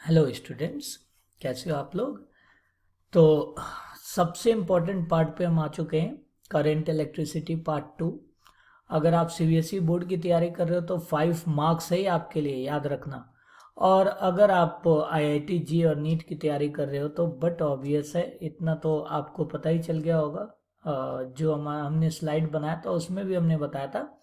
Hello students, कैसे हो आप लोग। तो सबसे इम्पोर्टेंट पार्ट पे हम आ चुके हैं, करेंट इलेक्ट्रिसिटी पार्ट 2। अगर आप सीबीएसई बोर्ड की तैयारी कर रहे हो तो 5 मार्क्स है आपके लिए, याद रखना। और अगर आप आईआईटी जी और नीट की तैयारी कर रहे हो तो बट ऑब्वियस है, इतना तो आपको पता ही चल गया होगा। जो हमने स्लाइड बनाया था उसमें भी हमने बताया था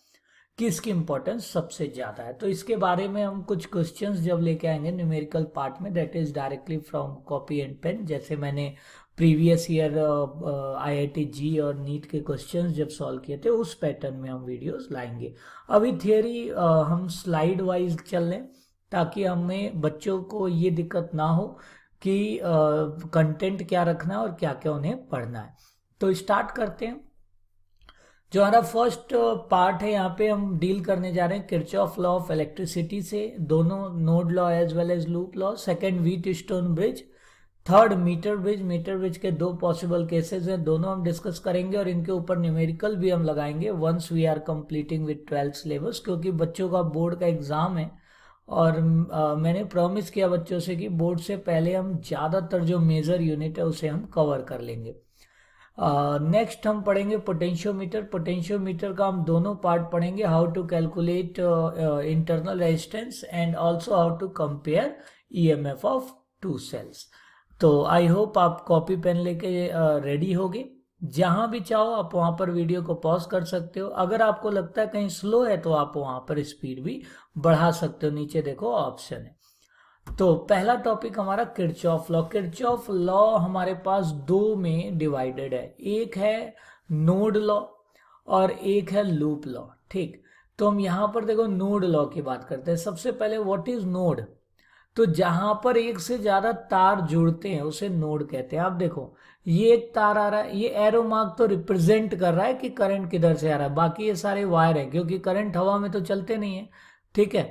कि इसकी इम्पोर्टेंस सबसे ज़्यादा है। तो इसके बारे में हम कुछ क्वेश्चंस जब लेके आएंगे न्यूमेरिकल पार्ट में, that is directly from copy and pen, जैसे मैंने प्रीवियस ईयर आईआईटी जी और नीट के क्वेश्चंस जब सॉल्व किए थे उस पैटर्न में हम वीडियोस लाएंगे। अभी थियरी हम स्लाइड वाइज चल लें ताकि हमें बच्चों को ये दिक्कत ना हो कि कंटेंट क्या रखना है और क्या क्या उन्हें पढ़ना है। तो स्टार्ट करते हैं। जो हमारा फर्स्ट पार्ट है, यहाँ पे हम डील करने जा रहे हैं किरचॉफ लॉ ऑफ इलेक्ट्रिसिटी से, दोनों node law as well as loop law. Second Wheatstone bridge. Third metre bridge. Metre bridge के दो पॉसिबल केसेस हैं, दोनों हम डिस्कस करेंगे और इनके ऊपर न्यूमेरिकल भी हम लगाएंगे once we are completing with 12th syllabus, क्योंकि बच्चों का बोर्ड का एग्जाम है। और मैंने प्रॉमिस किया बच्चों से कि बोर्ड से पहले हम ज़्यादातर जो मेजर यूनिट है उसे हम कवर कर लेंगे। नेक्स्ट हम पढ़ेंगे पोटेंशियोमीटर। पोटेंशियोमीटर का हम दोनों पार्ट पढ़ेंगे, how to calculate internal resistance and also how to compare EMF of two cells. तो आई होप आप कॉपी पेन लेके रेडी होगे। जहां भी चाहो आप वहां पर वीडियो को पॉज कर सकते हो। अगर आपको लगता है कहीं स्लो है तो आप वहां पर स्पीड भी बढ़ा सकते हो, नीचे देखो ऑप्शन है। तो पहला टॉपिक हमारा किरचॉफ लॉ। किरचॉफ लॉ हमारे पास दो में डिवाइडेड है, एक है नोड लॉ और एक है लूप लॉ। ठीक, तो हम यहाँ पर देखो नोड लॉ की बात करते हैं। सबसे पहले व्हाट इज नोड। तो जहां पर एक से ज्यादा तार जुड़ते हैं उसे नोड कहते हैं। आप देखो ये एक तार आ रहा है, ये एरो मार्क तो रिप्रेजेंट कर रहा है कि करंट किधर से आ रहा है, बाकी ये सारे वायर है क्योंकि करंट हवा में तो चलते नहीं है। ठीक है,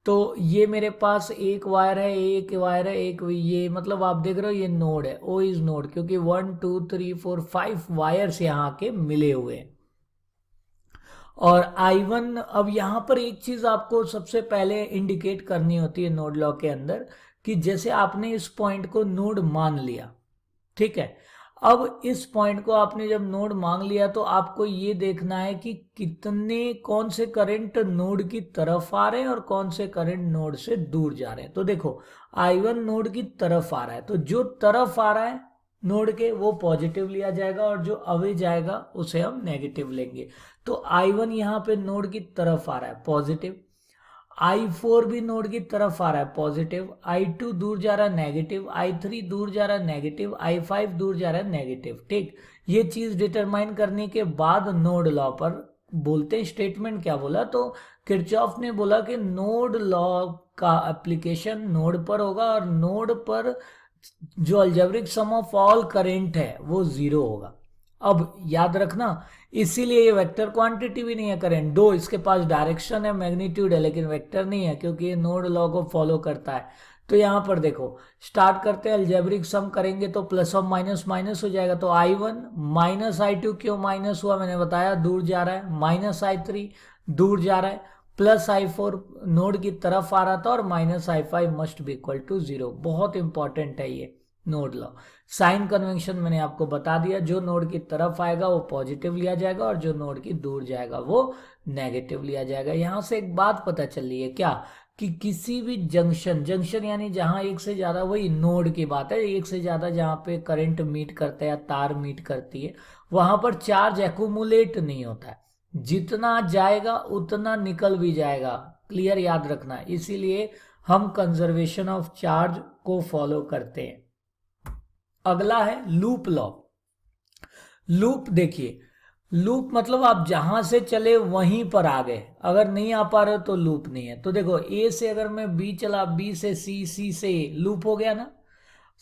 तो ये मेरे पास एक वायर है, एक वायर है, एक ये मतलब आप देख रहे हो ये नोड है, ओ इज नोड, क्योंकि 1 2 3 4 5 वायर्स यहाँ के मिले हुए हैं। और I1, अब यहाँ पर एक चीज आपको सबसे पहले इंडिकेट करनी होती है नोड लॉ के अंदर, कि जैसे आपने इस पॉइंट को नोड मान लिया, ठीक है। अब इस पॉइंट को आपने जब नोड मान लिया तो आपको ये देखना है कि कितने कौन से करंट नोड की तरफ आ रहे हैं और कौन से करंट नोड से दूर जा रहे हैं। तो देखो I1 नोड की तरफ आ रहा है, तो जो तरफ आ रहा है नोड के वो पॉजिटिव लिया जाएगा और जो अवे जाएगा उसे हम नेगेटिव लेंगे। तो I1 यहाँ पे नोड की तरफ आ रहा है पॉजिटिव, I4 भी नोड की तरफ आ रहा है पॉजिटिव, I2 दूर जा रहा है नेगेटिव, I3 दूर जा रहा है नेगेटिव, I5 दूर जा रहा है नेगेटिव। ठीक, ये चीज डिटरमाइन करने के बाद नोड लॉ पर बोलते हैं। स्टेटमेंट क्या बोला, तो किरचॉफ ने बोला कि नोड लॉ का एप्लीकेशन नोड पर होगा और नोड पर जो algebraic sum of all current है वो जीरो होगा। अब याद रखना, इसीलिए ये वेक्टर क्वांटिटी भी नहीं है करंट। दो इसके पास डायरेक्शन है, मैग्नीट्यूड है, लेकिन वेक्टर नहीं है क्योंकि ये नोड लॉ को फॉलो करता है। तो यहाँ पर देखो स्टार्ट करते हैं, अलजेब्रिक सम करेंगे तो प्लस और माइनस माइनस हो जाएगा। तो I1 माइनस I2 क्यों माइनस हुआ मैंने बताया, दूर जा रहा है, माइनस I3 दूर जा रहा है, प्लस I4 नोड की तरफ आ रहा था और minus I5 must be equal to 0। बहुत इंपॉर्टेंट है ये नोड लॉ। साइन कन्वेंशन मैंने आपको बता दिया, जो नोड की तरफ आएगा वो पॉजिटिव लिया जाएगा और जो नोड की दूर जाएगा वो नेगेटिव लिया जाएगा। यहां से एक बात पता चल रही है क्या, कि किसी भी जंक्शन, जंक्शन यानी जहां एक से ज्यादा, वही नोड की बात है, एक से ज्यादा जहां पे करंट मीट करता है या तार मीट करती है, वहां पर चार्ज एक्यूमुलेट नहीं होता है, जितना जाएगा उतना निकल भी जाएगा। क्लियर, याद रखना है, इसीलिए हम कंजर्वेशन ऑफ चार्ज को फॉलो करते हैं। अगला है लूप लॉ। लूप देखिए, लूप मतलब आप जहां से चले वहीं पर आ गए, अगर नहीं आ पा रहे हो तो लूप नहीं है। तो देखो ए से अगर मैं बी चला, बी से सी, सी से ए, लूप हो गया ना।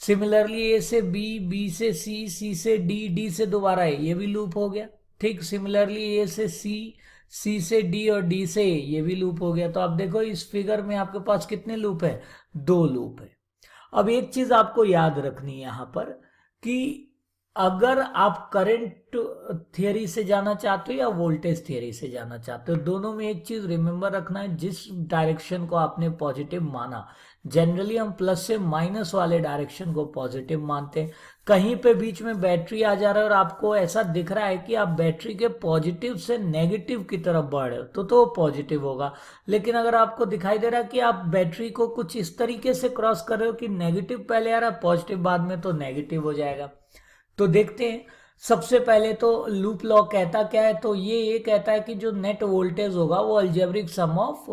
सिमिलरली ए से बी, बी से सी, सी से डी, डी से दोबारा ए, ये भी लूप हो गया। ठीक, सिमिलरली ए से सी, सी से डी और डी से ए, ये भी लूप हो गया। तो आप देखो इस फिगर में आपके पास कितने लूप है, दो लूप है। अब एक चीज आपको याद रखनी है यहां पर, कि अगर आप करंट थियरी से जाना चाहते हो या वोल्टेज थियरी से जाना चाहते हो, दोनों में एक चीज रिमेंबर रखना है, जिस डायरेक्शन को आपने पॉजिटिव माना, जनरली हम प्लस से माइनस वाले डायरेक्शन को पॉजिटिव मानते हैं। कहीं पे बीच में बैटरी आ जा रहा है और आपको ऐसा दिख रहा है कि आप बैटरी के पॉजिटिव से नेगेटिव की तरफ बढ़ रहे हो तो वो पॉजिटिव होगा। लेकिन अगर आपको दिखाई दे रहा है कि आप बैटरी को कुछ इस तरीके से क्रॉस कर रहे हो कि नेगेटिव पहले आ रहा है पॉजिटिव बाद में, तो नेगेटिव हो जाएगा। तो देखते हैं। सबसे पहले तो लूप लॉ कहता क्या है, तो ये कहता है कि जो नेट वोल्टेज होगा वो algebraic sum of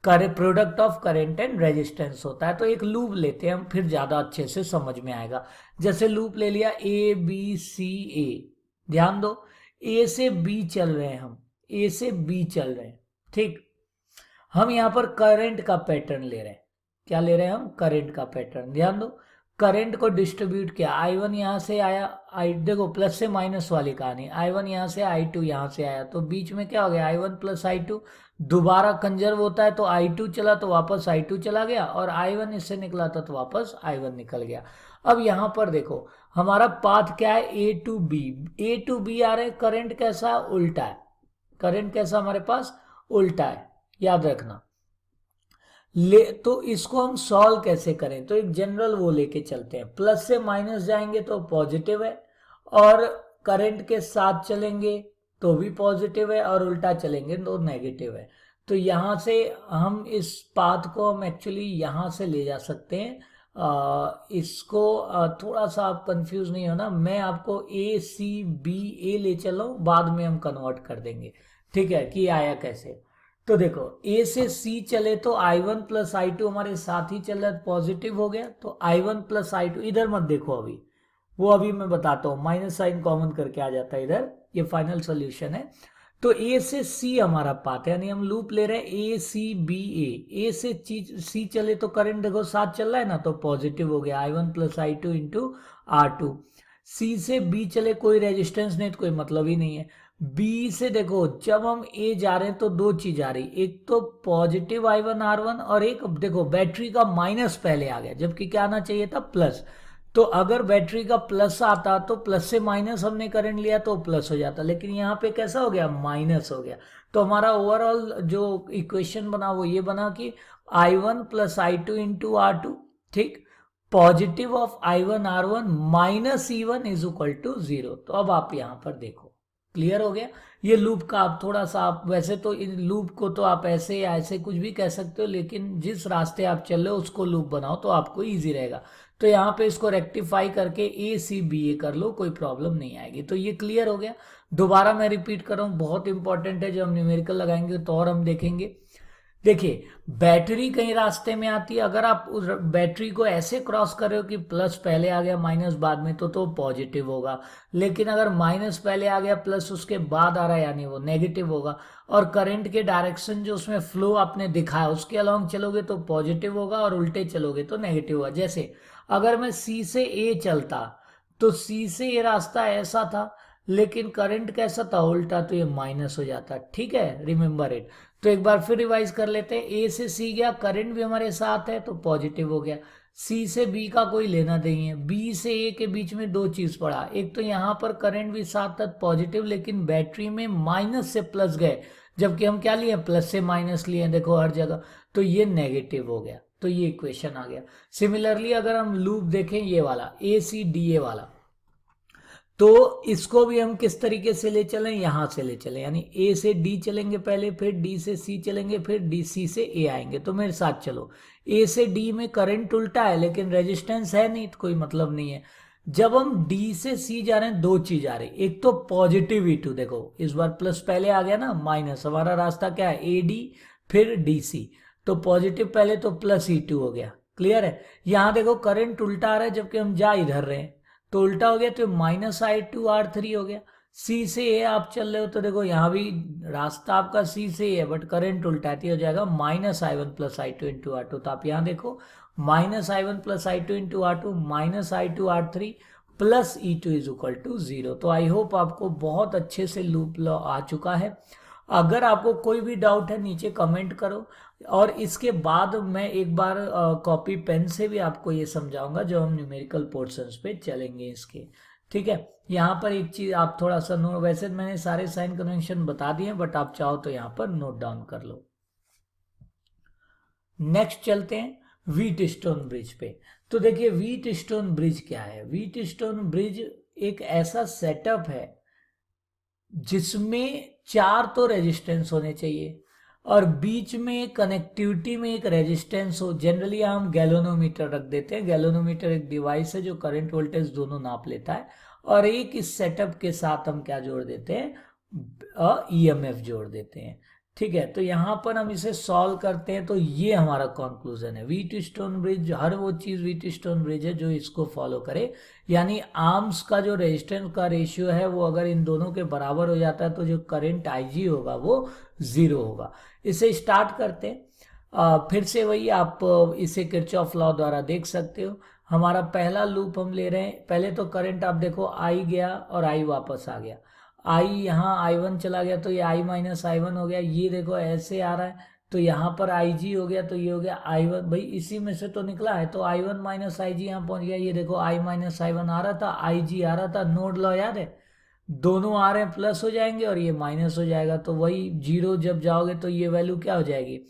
product of current and resistance होता है। तो एक लूप लेते हैं हम, फिर ज्यादा अच्छे से समझ में आएगा। जैसे लूप ले लिया ए बी सी ए, ध्यान दो ए से बी चल रहे हैं, हम ए से बी चल रहे हैं, ठीक। हम यहां पर करंट का पैटर्न ले रहे हैं। क्या ले रहे हैं हम? करंट का पैटर्न। ध्यान दो करंट को डिस्ट्रीब्यूट किया, I1 यहां से आया, देखो प्लस से माइनस वाली कहानी, I1 यहां से I2 यहां से आया, तो बीच में क्या हो गया I1 प्लस I2, दोबारा कंजर्व होता है तो I2 चला तो वापस I2 चला गया, और I1 इससे निकला था तो वापस I1 निकल गया। अब यहां पर देखो हमारा पाथ क्या है, A टू बी आ रहे, करंट कैसा उल्टा है, करंट कैसा हमारे पास उल्टा है, याद रखना। तो इसको हम सॉल्व कैसे करें, तो एक जनरल वो लेके चलते हैं, प्लस से माइनस जाएंगे तो पॉजिटिव है, और करंट के साथ चलेंगे तो भी पॉजिटिव है, और उल्टा चलेंगे तो नेगेटिव है। तो यहां से हम इस पाथ को हम एक्चुअली यहां से ले जा सकते हैं। इसको थोड़ा सा आप कंफ्यूज नहीं होना, मैं आपको ए सी बी ए ले चला हूं, बाद में हम कन्वर्ट कर देंगे, ठीक है, कि आया कैसे। तो देखो ए से सी चले तो I1 प्लस I2 हमारे साथ ही चल रहा है, पॉजिटिव हो गया, तो I1 प्लस I2, इधर मत देखो अभी, वो अभी मैं बताता हूँ, माइनस साइन कॉमन करके आ जाता है इधर, ये फाइनल सॉल्यूशन है। तो ए से सी हमारा पाथ है, यानी हम लूप ले रहे हैं ए सी बी ए से सी चले तो करंट देखो साथ चल रहा है ना, तो पॉजिटिव हो गया I1 plus I2 into R2। सी से बी चले कोई रेजिस्टेंस नहीं तो कोई मतलब ही नहीं है। बी से देखो जब हम ए जा रहे हैं तो दो चीज आ रही, एक तो पॉजिटिव I1 R1, और एक देखो बैटरी का माइनस पहले आ गया, जबकि क्या आना चाहिए था प्लस। तो अगर बैटरी का प्लस आता तो प्लस से माइनस हमने करंट लिया तो प्लस हो जाता, लेकिन यहाँ पे कैसा हो गया, माइनस हो गया। तो हमारा ओवरऑल जो इक्वेशन बना वो ये बना कि I1 plus I2 into R2, ठीक, positive of I1 R1 minus E1 is equal to 0। तो अब आप यहां पर देखो क्लियर हो गया। ये लूप का आप थोड़ा सा, आप वैसे तो इन लूप को तो आप ऐसे या ऐसे कुछ भी कह सकते हो, लेकिन जिस रास्ते आप चल रहे हो उसको लूप बनाओ तो आपको इजी रहेगा। तो यहाँ पे इसको रेक्टिफाई करके ए सी बी ए कर लो, कोई प्रॉब्लम नहीं आएगी। तो ये क्लियर हो गया। दोबारा मैं रिपीट कर रहा हूँ, बहुत इंपॉर्टेंट है, जब हम न्यूमेरिकल लगाएंगे तो और हम देखेंगे। देखिए बैटरी कहीं रास्ते में आती है, अगर आप उस बैटरी को ऐसे क्रॉस कर रहे हो कि प्लस पहले आ गया माइनस बाद में, तो पॉजिटिव होगा। लेकिन अगर माइनस पहले आ गया प्लस उसके बाद आ रहा है, यानी वो नेगेटिव होगा। और करंट के डायरेक्शन जो उसमें फ्लो आपने दिखाया उसके अलॉन्ग चलोगे तो पॉजिटिव होगा, और उल्टे चलोगे तो नेगेटिव होगा। जैसे अगर मैं सी से ए चलता तो सी से ए रास्ता ऐसा था, लेकिन करंट कैसा था, उल्टा, तो ये माइनस हो जाता, ठीक है, रिमेंबर इट। तो एक बार फिर रिवाइज कर लेते हैं, ए से सी गया, करंट भी हमारे साथ है तो पॉजिटिव हो गया। सी से बी का कोई लेना नहीं है, बी से ए के बीच में दो चीज पड़ा, एक तो यहाँ पर करंट भी साथ था पॉजिटिव, लेकिन बैटरी में माइनस से प्लस गए, जबकि हम क्या लिए, प्लस से माइनस लिए, देखो हर जगह, तो ये नेगेटिव हो गया। तो ये इक्वेशन आ गया। सिमिलरली अगर हम लूप देखें ये वाला ए सी डी ए वाला, तो इसको भी हम किस तरीके से ले चलें, यहां से ले चलें, यानी ए से डी चलेंगे पहले, फिर डी से सी चलेंगे, फिर डी सी से ए आएंगे। तो मेरे साथ चलो, ए से डी में करंट उल्टा है लेकिन रेजिस्टेंस है नहीं तो कोई मतलब नहीं है। जब हम डी से सी जा रहे हैं दो चीज आ रही, एक तो पॉजिटिव E2, देखो इस बार प्लस पहले आ गया ना, माइनस, हमारा रास्ता क्या है, ए डी फिर डी सी, तो पॉजिटिव पहले तो प्लस E2 हो गया, क्लियर है। यहां देखो करंट उल्टा आ रहा है जबकि हम जा इधर रहे हैं, तो उल्टा हो गया, तो -I2R3 हो गया। सी से ए आप चल रहे हो तो देखो यहाँ भी रास्ता आपका सी से ए है, बट करंट उल्टा हो जाएगा, -I1 plus I2 into R2। तो आप यहाँ देखो -I1 plus I2 into R2 -I2R3 plus E2 is equal to 0। तो आई होप आपको बहुत अच्छे से लूप लॉ आ चुका है। अगर आपको कोई भी डाउट है नीचे कमेंट करो, और इसके बाद मैं एक बार कॉपी पेन से भी आपको ये समझाऊंगा जो हम न्यूमेरिकल पोर्शंस पे चलेंगे इसके, ठीक है। यहाँ पर एक चीज आप थोड़ा सा नोट, वैसे मैंने सारे साइन कन्वेंशन बता दिए, बट आप चाहो तो यहाँ पर नोट डाउन कर लो। नेक्स्ट चलते हैं, व्हीट स्टोन ब्रिज पे। तो देखिए व्हीट स्टोन ब्रिज क्या है। व्हीट स्टोन ब्रिज एक ऐसा सेटअप है जिसमें 4 तो रेजिस्टेंस होने चाहिए और बीच में कनेक्टिविटी में एक रेजिस्टेंस हो। जनरली हम गैलोनोमीटर रख देते हैं। गैलोनोमीटर एक डिवाइस है जो करंट वोल्टेज दोनों नाप लेता है। और एक इस सेटअप के साथ हम क्या जोड़ देते हैं, ईएमएफ जोड़ देते हैं। ठीक है, तो यहाँ पर हम इसे सॉल्व करते हैं तो ये हमारा कंक्लूजन है। व्हीट स्टोन ब्रिज, हर वो चीज व्हीट स्टोन ब्रिज है जो इसको फॉलो करे, यानी आर्म्स का जो रेजिस्टेंस का रेशियो है वो अगर इन दोनों के बराबर हो जाता है तो जो करंट आईजी होगा वो 0 होगा। इसे स्टार्ट करते हैं। फिर से वही आप इसे किरचॉफ लॉ द्वारा देख सकते हो। हमारा पहला लूप हम ले रहे हैं। पहले तो करंट आप देखो आई गया और आई वापस आ गया। आई यहाँ I1 चला गया तो ये I माइनस I1 हो गया। ये देखो ऐसे आ रहा है तो यहाँ पर IG हो गया तो ये हो गया I1। भाई इसी में से तो निकला है तो I1 माइनस IG यहाँ पहुंच गया। ये देखो I माइनस I1 आ रहा था, IG आ रहा था। नोड लॉ याद है, दोनों आ रहे हैं प्लस हो जाएंगे और ये माइनस हो जाएगा। तो वही 0 जब जाओगे तो ये वैल्यू क्या हो जाएगी,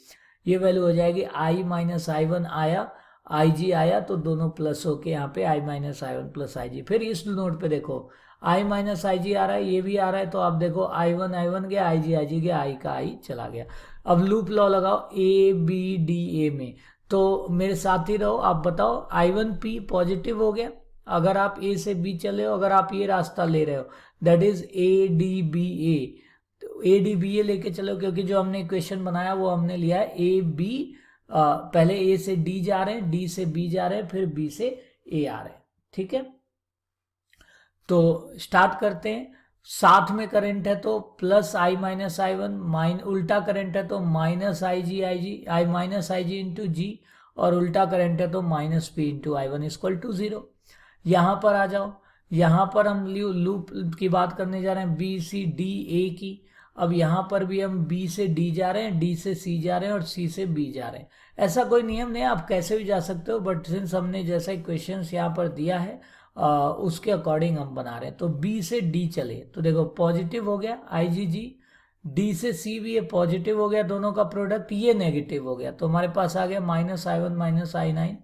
ये वैल्यू हो जाएगी I माइनस I1 आया, IG आया तो दोनों प्लस होके यहाँ पे I minus I1 plus IG। फिर इस नोड पे देखो I माइनस IG आ रहा है, ये भी आ रहा है तो आप देखो I1 गया, IG गया, I का I चला गया। अब लूप लॉ लगाओ ABDA में। तो मेरे साथ ही रहो, आप बताओ I1P पॉजिटिव हो गया अगर आप A से B चले हो, अगर आप ये रास्ता ले रहे हो दैट इज ADBA। तो ADBA लेके चलो क्योंकि जो हमने इक्वेशन बनाया वो हमने लिया है AB। पहले A से D जा रहे हैं, D से B जा रहे हैं, फिर B से A आ रहे हैं। ठीक है, तो स्टार्ट करते हैं। साथ में करंट है तो प्लस I माइनस I1, उल्टा करंट है तो minus I minus IG into G, और उल्टा करंट है तो minus P into I1 equal to 0। यहाँ पर आ जाओ, यहाँ पर हम लूप की बात करने जा रहे हैं BCDA की। अब यहाँ पर भी हम B से D जा रहे हैं, D से C जा रहे हैं और C से B जा रहे हैं। ऐसा कोई नियम नहीं, आप कैसे भी जा सकते हो, बट सिंस हमने जैसा इक्वेशन यहाँ पर दिया है उसके अकॉर्डिंग हम बना रहे हैं। तो B से D चले तो देखो पॉजिटिव हो गया IgG, D से C भी ये पॉजिटिव हो गया, दोनों का प्रोडक्ट ये नेगेटिव हो गया। तो हमारे पास आ गया minus I1 minus I9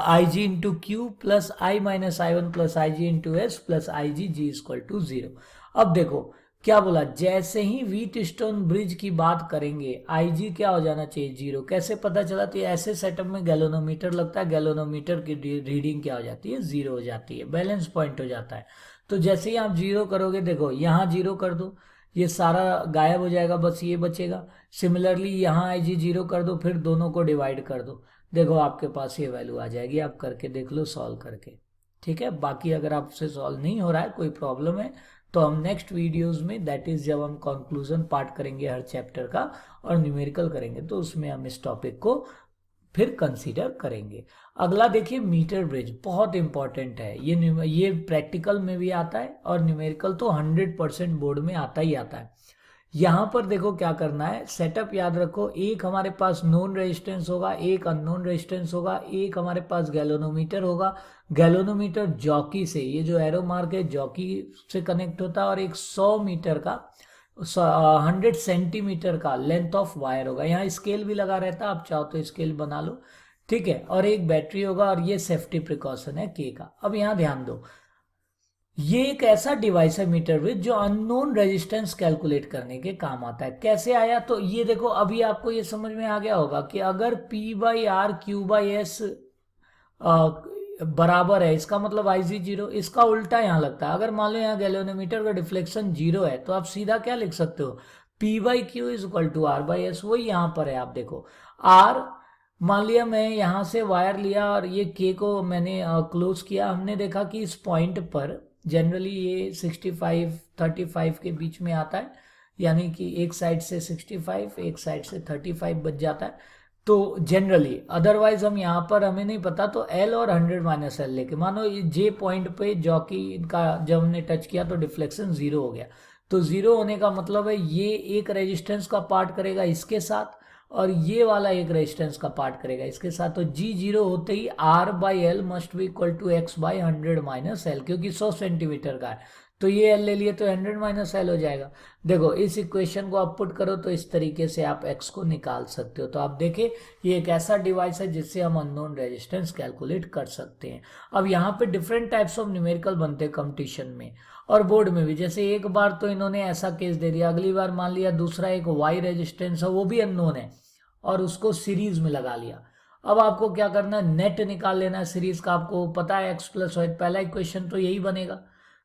IG into Q plus I minus I1 plus IG into S plus IgG equal to 0। अब देखो क्या बोला, जैसे ही व्हीट स्टोन ब्रिज की बात करेंगे IG क्या हो जाना चाहिए 0। कैसे पता चला, तो ऐसे सेटअप में गैलोनोमीटर लगता है, गैलोनोमीटर की रीडिंग क्या हो जाती है 0 हो जाती है, बैलेंस पॉइंट हो जाता है। तो जैसे ही आप 0 करोगे, देखो यहाँ 0 कर दो, ये सारा गायब हो जाएगा, बस ये बचेगा। सिमिलरली यहाँ IG 0 कर दो, फिर दोनों को डिवाइड कर दो, देखो आपके पास ये वैल्यू आ जाएगी। आप करके देख लो सॉल्व करके। ठीक है, बाकी अगर आपसे सॉल्व नहीं हो रहा है, कोई प्रॉब्लम है, तो हम नेक्स्ट वीडियोस में, दैट इज जब हम कंक्लूजन पार्ट करेंगे हर चैप्टर का और न्यूमेरिकल करेंगे, तो उसमें हम इस टॉपिक को फिर कंसीडर करेंगे। अगला देखिए मीटर ब्रिज, बहुत इंपॉर्टेंट है ये प्रैक्टिकल में भी आता है और न्यूमेरिकल तो 100% बोर्ड में आता ही आता है। यहाँ पर देखो क्या करना है, सेटअप याद रखो, एक हमारे पास नोन रेजिस्टेंस होगा, एक अननोन रेजिस्टेंस होगा, एक हमारे पास गैलोनोमीटर होगा। गैलोनोमीटर जॉकी से, ये जो एरो मार्क है जॉकी से कनेक्ट होता है, और एक 100 मीटर का 100 सेंटीमीटर का लेंथ ऑफ वायर होगा। यहाँ स्केल भी लगा रहता है, आप चाहो तो स्केल बना लो। ठीक है, और एक बैटरी होगा और ये सेफ्टी प्रिकॉशन है के का। अब यहाँ ध्यान दो, ये एक ऐसा डिवाइस है मीटर ब्रिज जो अननोन रेजिस्टेंस कैलकुलेट करने के काम आता है। कैसे आया, तो ये देखो अभी आपको ये समझ में आ गया होगा कि अगर P/R Q/S बराबर है, इसका मतलब IG 0, इसका उल्टा यहाँ लगता है। अगर मान लो यहाँ गैल्वेनोमीटर का डिफ्लेक्शन 0 है तो आप सीधा क्या लिख सकते हो, P/Q is equal to R/S। वही यहाँ पर है, आप देखो R, मान लिया मैं यहाँ से वायर लिया और ये K को मैंने क्लोज किया। हमने देखा कि इस पॉइंट पर जनरली ये 65-35 के बीच में आता है, यानी कि एक साइड से 65 एक साइड से 35 बच जाता है। तो जनरली, अदरवाइज हम यहाँ पर हमें नहीं पता तो L और 100 माइनस L लेके, मानो ये J पॉइंट पे जॉकी इनका जब हमने टच किया तो डिफ्लेक्शन 0 हो गया। तो 0 होने का मतलब है ये एक रेजिस्टेंस का पार्ट करेगा इसके साथ और ये वाला एक रेजिस्टेंस का पार्ट करेगा इसके साथ। तो G 0 होते ही R/L must be equal to X/100 minus L, क्योंकि 100 सेंटीमीटर का है तो ये एल ले लिए तो 100 माइनस एल हो जाएगा। देखो इस इक्वेशन को आप पुट करो तो इस तरीके से आप एक्स को निकाल सकते हो। तो आप देखें ये एक ऐसा डिवाइस है जिससे हम अननोन रेजिस्टेंस कैलकुलेट कर सकते हैं। अब यहाँ पे डिफरेंट टाइप्स ऑफ न्यूमेरिकल बनते हैं कंपटीशन में और बोर्ड में भी। जैसे एक बार तो इन्होंने ऐसा केस दे दिया, अगली बार मान लिया दूसरा एक वाई रेजिस्टेंस है वो भी अननोन है और उसको सीरीज में लगा लिया। अब आपको क्या करना है, नेट निकाल लेना है सीरीज का। आपको पता है एक्स प्लस वाई, पहला इक्वेशन तो यही बनेगा।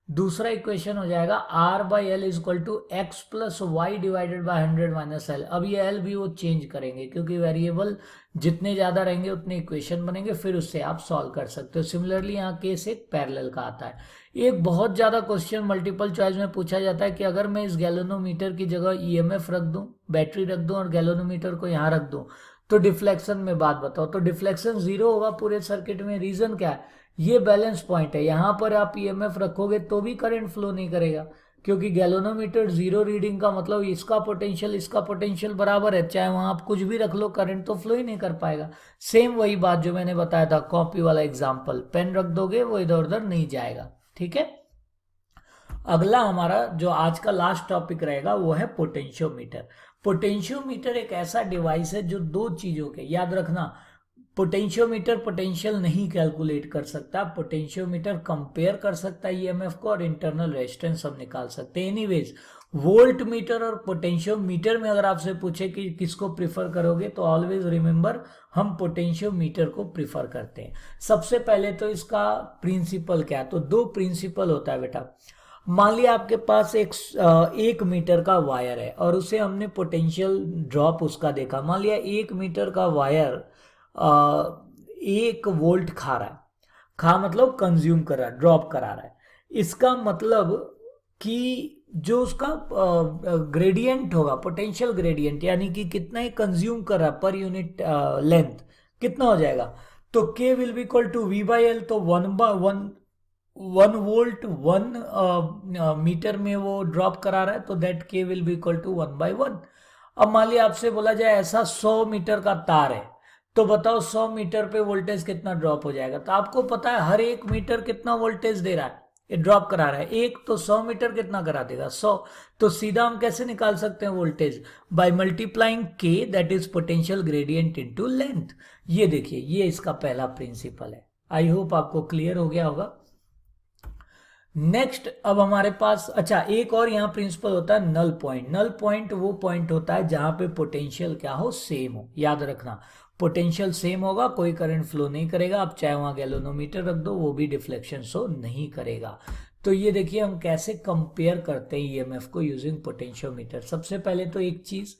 दूसरा इक्वेशन हो जाएगा R by L is equal to X plus Y divided by 100 minus L. अब ये एल भी वो चेंज करेंगे क्योंकि वेरिएबल जितने ज़्यादा रहेंगे उतने इक्वेशन बनेंगे, फिर उससे आप सॉल्व कर सकते हो। सिमिलरली यहाँ केस एक पैरेलल का आता है। एक बहुत ज़्यादा क्वेश्चन मल्टीपल चॉइस में पूछा जाता है कि अगर मैं इस गैल्वेनोमीटर की जगह ईएमएफ रख दूं, बैटरी रख दूं और गैल्वेनोमीटर को यहाँ रख दूं तो डिफ्लेक्शन में बात बताओ। तो डिफ्लेक्शन 0 होगा पूरे सर्किट में। रीजन क्या है, ये बैलेंस पॉइंट है। यहां पर आप ईएमएफ रखोगे तो भी करंट फ्लो नहीं करेगा क्योंकि गैल्वेनोमीटर 0 रीडिंग का मतलब इसका पोटेंशियल बराबर है, चाहे वहां आप कुछ भी रख लो करंट तो फ्लो ही नहीं कर पाएगा। सेम वही बात जो मैंने बताया था कॉपी वाला एग्जाम्पल, पेन रख दोगे वो इधर उधर नहीं जाएगा। ठीक है, अगला हमारा जो आज का लास्ट टॉपिक रहेगा वो है पोटेंशियोमीटर। पोटेंशियोमीटर एक ऐसा डिवाइस है जो दो चीजों के, याद रखना, पोटेंशियोमीटर पोटेंशियल नहीं कैलकुलेट कर सकता, पोटेंशियोमीटर कंपेयर कर सकता है ईएमएफ को और इंटरनल रेजिस्टेंस हम निकाल सकते हैं। एनीवेज वोल्ट मीटर और पोटेंशियोमीटर में अगर आपसे पूछे कि किसको प्रिफर करोगे तो ऑलवेज रिमेंबर हम पोटेंशियोमीटर को प्रिफर करते हैं। सबसे पहले तो इसका प्रिंसिपल क्या है, तो दो प्रिंसिपल होता है बेटा। मान लिया आपके पास एक मीटर का वायर है और उसे हमने पोटेंशियल ड्रॉप उसका देखा। मान लिया 1 मीटर का वायर 1 वोल्ट खा रहा है, खा मतलब कंज्यूम कर रहा है, ड्रॉप करा रहा है। इसका मतलब कि जो उसका ग्रेडियंट होगा, पोटेंशियल ग्रेडियंट, यानी कि कितना ही कंज्यूम कर रहा है पर यूनिट लेंथ, कितना हो जाएगा, तो K will be equal to V by L. तो 1 वोल्ट 1 मीटर में वो ड्रॉप करा रहा है तो दैट के विल बी इक्वल टू 1/1। अब मान लिया आपसे बोला जाए ऐसा 100 मीटर का तार है तो बताओ 100 मीटर पे वोल्टेज कितना ड्रॉप हो जाएगा। तो आपको पता है हर 1 मीटर कितना वोल्टेज दे रहा है, ये ड्रॉप करा रहा है एक, तो 100 मीटर कितना करा देगा 100। तो सीधा हम कैसे निकाल सकते हैं वोल्टेज, बाय मल्टीप्लाइंग के, that is potential gradient into length. ये देखिए ये इसका पहला प्रिंसिपल है। आई होप आपको क्लियर हो गया होगा। नेक्स्ट अब हमारे पास, अच्छा एक और यहाँ प्रिंसिपल होता है नल पॉइंट। नल पॉइंट वो पॉइंट होता है जहां पे पोटेंशियल क्या हो, सेम हो। याद रखना पोटेंशियल सेम होगा, कोई करंट फ्लो नहीं करेगा। आप चाहे वहां गैल्वेनोमीटर रख दो वो भी डिफ्लेक्शन शो नहीं करेगा। तो ये देखिए हम कैसे कंपेयर करते हैं ईएमएफ को यूजिंग पोटेंशियोमीटर। सबसे पहले तो एक चीज,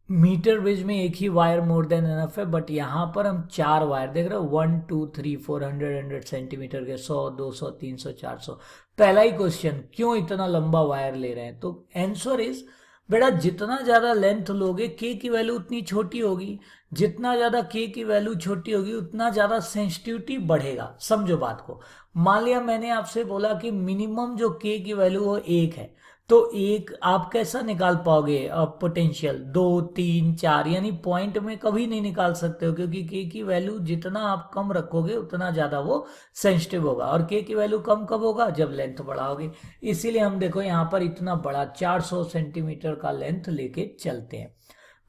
मीटर ब्रिज में एक ही वायर मोर देन एनफ है, बट यहाँ पर हम 4 वायर देख रहे हो, 1 2 3 4 100 सेंटीमीटर के, 100 200 300 400। पहला ही क्वेश्चन, क्यों इतना लंबा वायर ले रहे हैं, तो आंसर इज बेटा जितना ज्यादा लेंथ लोगे के की वैल्यू उतनी छोटी होगी, जितना ज्यादा के की वैल्यू छोटी होगी उतना ज्यादा सेंसिटिविटी बढ़ेगा। समझो बात को। मान लिया मैंने आपसे बोला कि मिनिमम जो के की वैल्यू वो 1 है, तो एक आप कैसा निकाल पाओगे पोटेंशियल, 2 3 4, यानी पॉइंट में कभी नहीं निकाल सकते हो क्योंकि के की वैल्यू जितना आप कम रखोगे उतना ज्यादा वो सेंसिटिव होगा। और के की वैल्यू कम कब होगा, जब लेंथ बढ़ाओगे। इसीलिए हम देखो यहाँ पर इतना बड़ा 400 सेंटीमीटर का लेंथ लेके चलते हैं।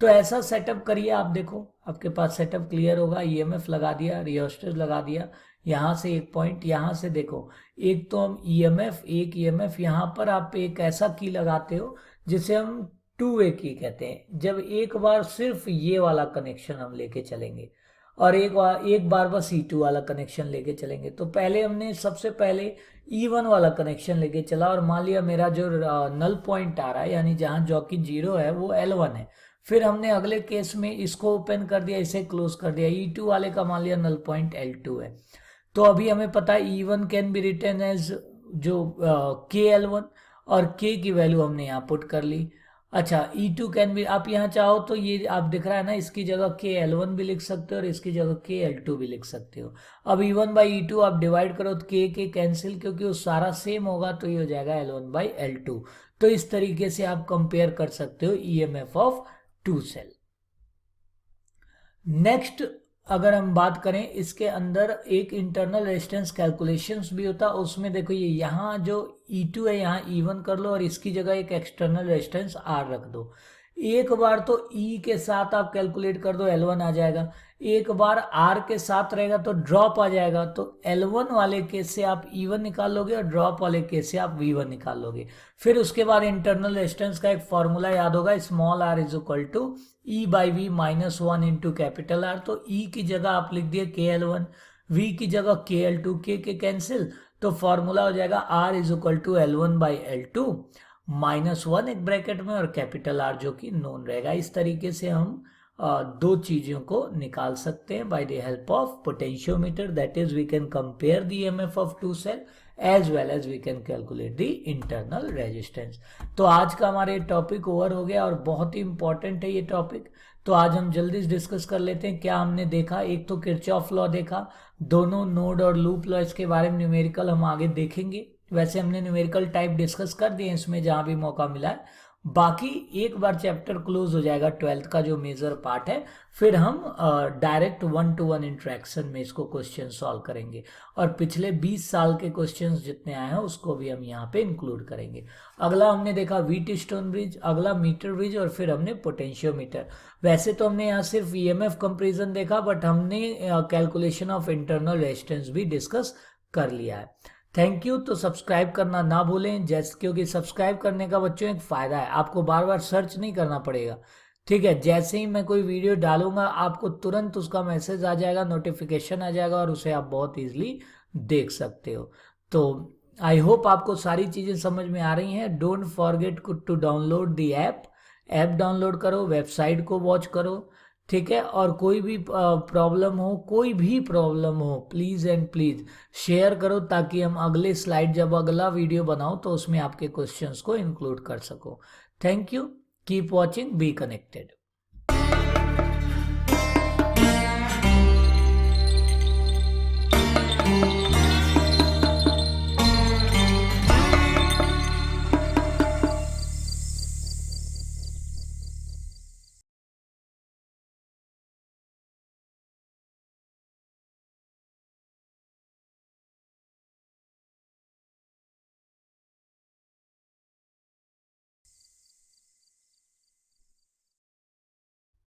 तो ऐसा सेटअप करिए, आप देखो आपके पास सेटअप क्लियर होगा। ईएमएफ लगा दिया, रियोस्टेट लगा दिया, यहाँ से एक पॉइंट, यहाँ से देखो एक तो हम ईएमएफ, एक ईएमएफ, यहाँ पर आप एक ऐसा की लगाते हो जिसे हम 2 वे की कहते हैं। जब एक बार सिर्फ ये वाला कनेक्शन हम लेके चलेंगे और एक बार बस E2 वाला कनेक्शन लेके चलेंगे। तो पहले हमने सबसे पहले E1 वाला कनेक्शन लेके चला और मान लिया मेरा जो नल पॉइंट आ रहा है यानी जहाँ जॉकी 0 है वो L1 है। फिर हमने अगले केस में इसको ओपन कर दिया, इसे क्लोज कर दिया, E2 वाले का मान लिया नल पॉइंट L2 है। तो अभी हमें पता है E1 can be written as जो KL1 और K की वैल्यू हमने यहाँ पुट कर ली। अच्छा E2 कैन बी, आप यहाँ चाहो तो ये आप दिख रहा है ना, इसकी जगह KL1 भी लिख सकते हो और इसकी जगह KL2 भी लिख सकते हो। अब E1 बाई E2 आप डिवाइड करो तो के कैंसिल, क्योंकि वो सारा सेम होगा तो ये हो जाएगा L1 बाई L2। तो इस तरीके से आप कंपेयर कर सकते हो EMF ऑफ 2 सेल। नेक्स्ट अगर हम बात करें इसके अंदर एक इंटरनल रेजिस्टेंस कैलकुलेशंस भी होता है, उसमें देखो ये यहाँ जो E2 है यहाँ E1 कर लो और इसकी जगह एक एक्सटर्नल रेजिस्टेंस R रख दो। एक बार तो E के साथ आप कैलकुलेट कर दो L1 आ जाएगा, एक बार R के साथ रहेगा तो ड्रॉप आ जाएगा। तो L1 वाले केस से आप E1 निकाल लोगे और ड्रॉप वाले केस से आप V1 निकाल लोगे। फिर उसके बाद इंटरनल रेजिस्टेंस का एक फॉर्मूला याद होगा, small r is equal to E/V minus 1 into capital R। तो E की जगह आप लिख दिए KL1, V की जगह KL2, के कैंसिल, तो फॉर्मूला हो जाएगा R is equal to L1/L2 minus 1 एक ब्रैकेट में और कैपिटल R जो कि नोन रहेगा। इस तरीके से हम दो चीजों को निकाल सकते हैं by the help of potentiometer, that is we can compare the EMF of two cell as well as we can calculate the internal resistance. तो आज का हमारा ये टॉपिक ओवर हो गया और बहुत ही इंपॉर्टेंट है ये टॉपिक। तो आज हम जल्दी से डिस्कस कर लेते हैं क्या हमने देखा। एक तो किरचॉफ लॉ देखा, दोनों नोड और लूप लॉ, इसके बारे में न्यूमेरिकल हम आगे देखेंगे। वैसे हमने न्यूमेरिकल टाइप डिस्कस कर दिए इसमें जहां भी मौका मिला है, बाकी एक बार चैप्टर क्लोज हो जाएगा 12th का जो मेजर पार्ट है, फिर हम डायरेक्ट 1-to-1 इंटरेक्शन में इसको क्वेश्चन सॉल्व करेंगे और पिछले 20 साल के क्वेश्चंस जितने आए हैं उसको भी हम यहाँ पे इंक्लूड करेंगे। अगला हमने देखा व्हीटस्टोन ब्रिज, अगला मीटर ब्रिज और फिर हमने पोटेंशियोमीटर। वैसे तो हमने यहाँ सिर्फ EMF कंपेरिजन देखा, बट हमने कैलकुलेशन ऑफ इंटरनल रेजिस्टेंस भी डिस्कस कर लिया है। Thank you. तो सब्सक्राइब करना ना भूलें, जैसे क्योंकि सब्सक्राइब करने का बच्चों एक फ़ायदा है, आपको बार बार सर्च नहीं करना पड़ेगा। ठीक है, जैसे ही मैं कोई वीडियो डालूंगा आपको तुरंत उसका मैसेज आ जाएगा, नोटिफिकेशन आ जाएगा और उसे आप बहुत ईजिली देख सकते हो। तो आई होप आपको सारी चीज़ें समझ में आ रही हैं। Don't forget to download the app download करो, वेबसाइट को वॉच करो, ठीक है। और कोई भी प्रॉब्लम हो प्लीज़ एंड प्लीज़ शेयर करो, ताकि हम अगले स्लाइड जब अगला वीडियो बनाओ तो उसमें आपके क्वेश्चंस को इंक्लूड कर सको। Thank you, keep watching, be connected.